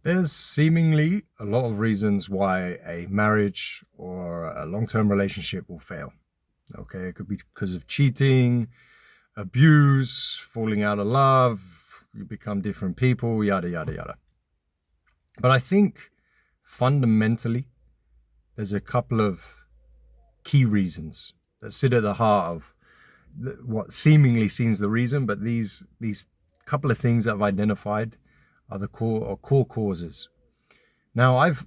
There's seemingly a lot of reasons why a marriage or a long-term relationship will fail. Okay, it could be because of cheating, abuse, falling out of love, you become different people, yada, yada, yada. But I think fundamentally, there's a couple of key reasons that sit at the heart of what seemingly seems the reason, but these couple of things that I've identified are the core causes. Now, I've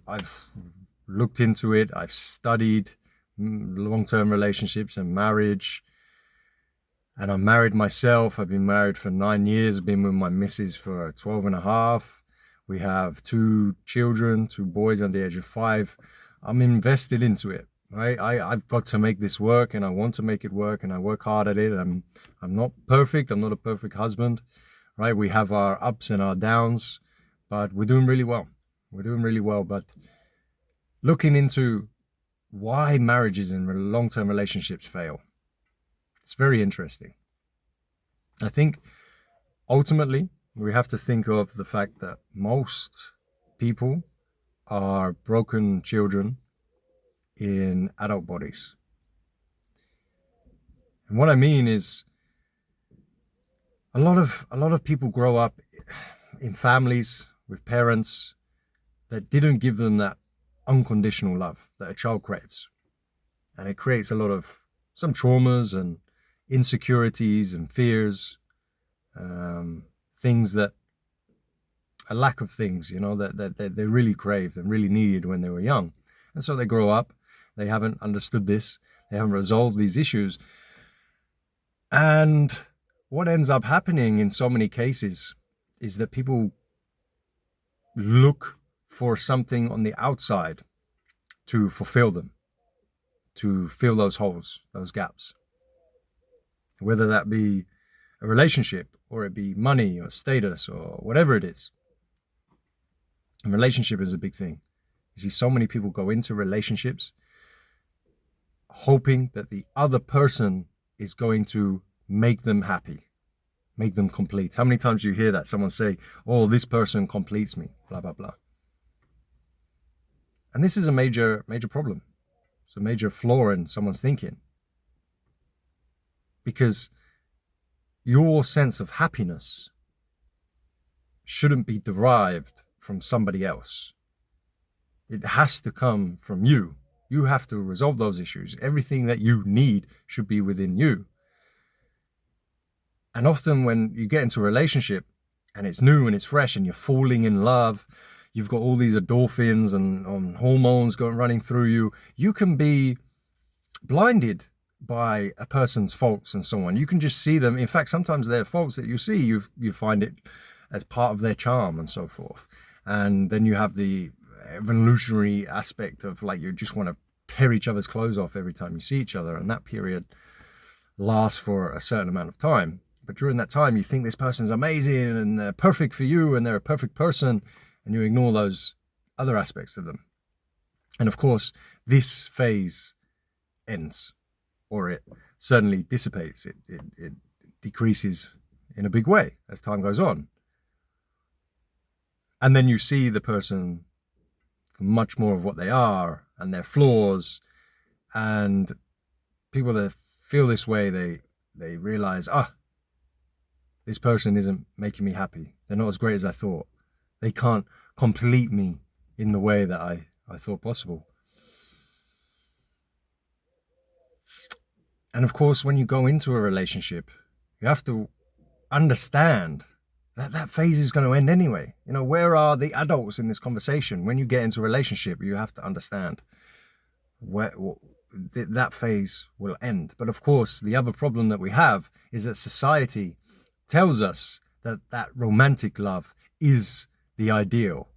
looked into it. I've studied long-term relationships and marriage, and I'm married myself. I've been married for 9 years. Been with my missus for 12 and a half. We have two children, two boys under the age of 5. I'm invested into it. Right? I've got to make this work, and I want to make it work, and I work hard at it. I'm not perfect. I'm not a perfect husband. Right? We have our ups and our downs, but we're doing really well. We're doing really well. But looking into why marriages and long-term relationships fail, it's very interesting. I think ultimately we have to think of the fact that most people are broken children in adult bodies. And what I mean is a lot of people grow up in families with parents that didn't give them that unconditional love that a child craves. And it creates a lot of some traumas and insecurities and fears, things that a lack of things, that they really craved and really needed when they were young. And so they grow up, they haven't understood this, they haven't resolved these issues. And what ends up happening in so many cases is that people look for something on the outside to fulfill them, to fill those holes, those gaps. Whether that be a relationship or it be money or status or whatever it is. And relationship is a big thing. You see so many people go into relationships hoping that the other person is going to make them happy, make them complete. How many times do you hear that? Someone say, oh, this person completes me, blah, blah, blah. And this is a major problem. It's a major flaw in someone's thinking. Because your sense of happiness shouldn't be derived from somebody else. It has to come from you. You have to resolve those issues. Everything that you need should be within you. And often when you get into a relationship and it's new and it's fresh and you're falling in love, you've got all these endorphins and hormones running through you, you can be blinded by a person's faults and so on. You can just see them. In fact, sometimes they're faults that you see, you find it as part of their charm and so forth. And then you have the evolutionary aspect of like you just want to tear each other's clothes off every time you see each other, and that period lasts for a certain amount of time. But during that time you think this person's amazing and they're perfect for you and they're a perfect person, and you ignore those other aspects of them. And of course this phase ends, or it certainly dissipates. It decreases in a big way as time goes on. And then you see the person for much more of what they are and their flaws. And people that feel this way, they realize, this person isn't making me happy. They're not as great as I thought. They can't complete me in the way that I thought possible. And of course, when you go into a relationship, you have to understand that phase is going to end anyway. Where are the adults in this conversation? When you get into a relationship, you have to understand that phase will end. But of course, the other problem that we have is that society tells us that romantic love is the ideal.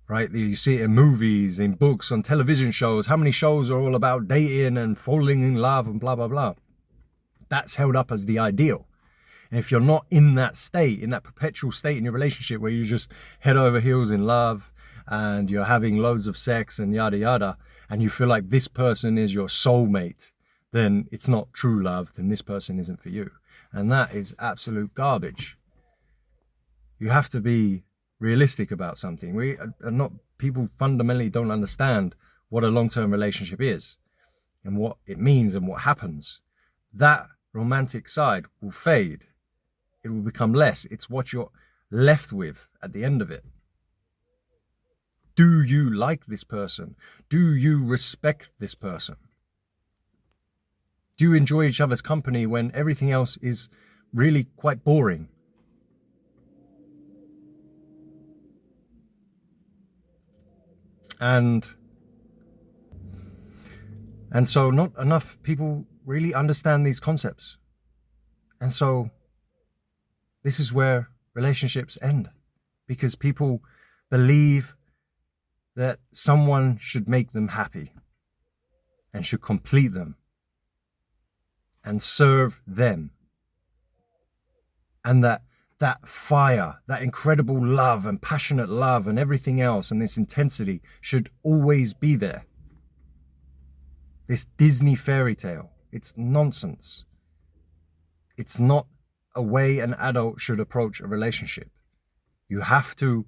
Right? You see it in movies, in books, on television shows. How many shows are all about dating and falling in love and blah, blah, blah? That's held up as the ideal. And if you're not in that state, in that perpetual state in your relationship where you just head over heels in love and you're having loads of sex and yada, yada, and you feel like this person is your soulmate, then it's not true love, then this person isn't for you. And that is absolute garbage. You have to be realistic about something. We are not, people fundamentally don't understand what a long-term relationship is and what it means and what happens. That romantic side will fade. It will become less. It's what you're left with at the end of it. Do you like this person? Do you respect this person? Do you enjoy each other's company when everything else is really quite boring? And so not enough people really understand these concepts. And so this is where relationships end, because people believe that someone should make them happy and should complete them and serve them. And that fire, that incredible love and passionate love and everything else and this intensity should always be there. This Disney fairy tale, it's nonsense. It's not a way an adult should approach a relationship. You have to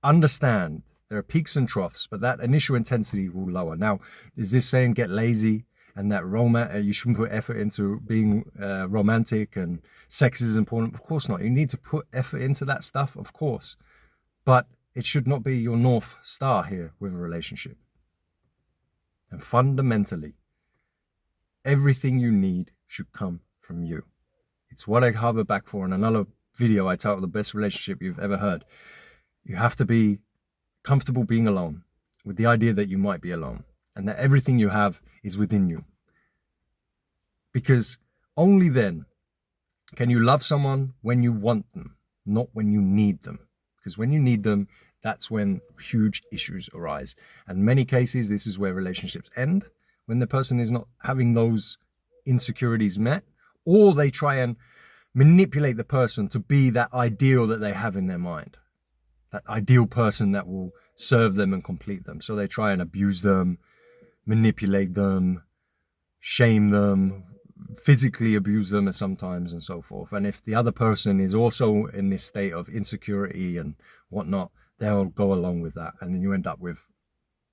understand there are peaks and troughs, but that initial intensity will lower. Now, is this saying get lazy and that you shouldn't put effort into being romantic and sex is important? Of course not. You need to put effort into that stuff, of course. But it should not be your North Star here with a relationship. And fundamentally, everything you need should come from you. It's what I harbour back for in another video I titled The Best Relationship You've Ever Heard. You have to be comfortable being alone with the idea that you might be alone and that everything you have is within you. Because only then can you love someone when you want them, not when you need them. Because when you need them, that's when huge issues arise. And in many cases, this is where relationships end, when the person is not having those insecurities met, or they try and manipulate the person to be that ideal that they have in their mind. That ideal person that will serve them and complete them. So they try and abuse them, manipulate them, shame them, physically abuse them sometimes and so forth. And if the other person is also in this state of insecurity and whatnot, they'll go along with that. And then you end up with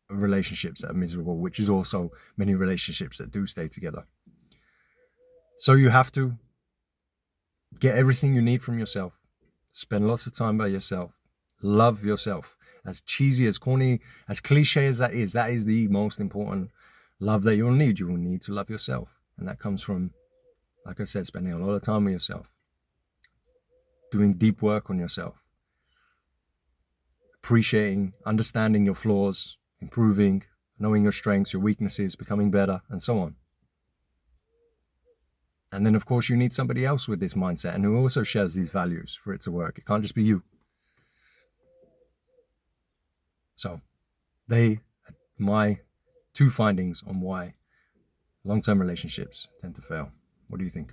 relationships that are miserable, which is also many relationships that do stay together. So you have to get everything you need from yourself. Spend lots of time by yourself. Love yourself. As cheesy, as corny, as cliche as that is the most important love that you'll need. You will need to love yourself. And that comes from, like I said, spending a lot of time with yourself. Doing deep work on yourself. Appreciating, understanding your flaws, improving, knowing your strengths, your weaknesses, becoming better, and so on. And then, of course, you need somebody else with this mindset and who also shares these values for it to work. It can't just be you. So, they are my 2 findings on why long-term relationships tend to fail. What do you think?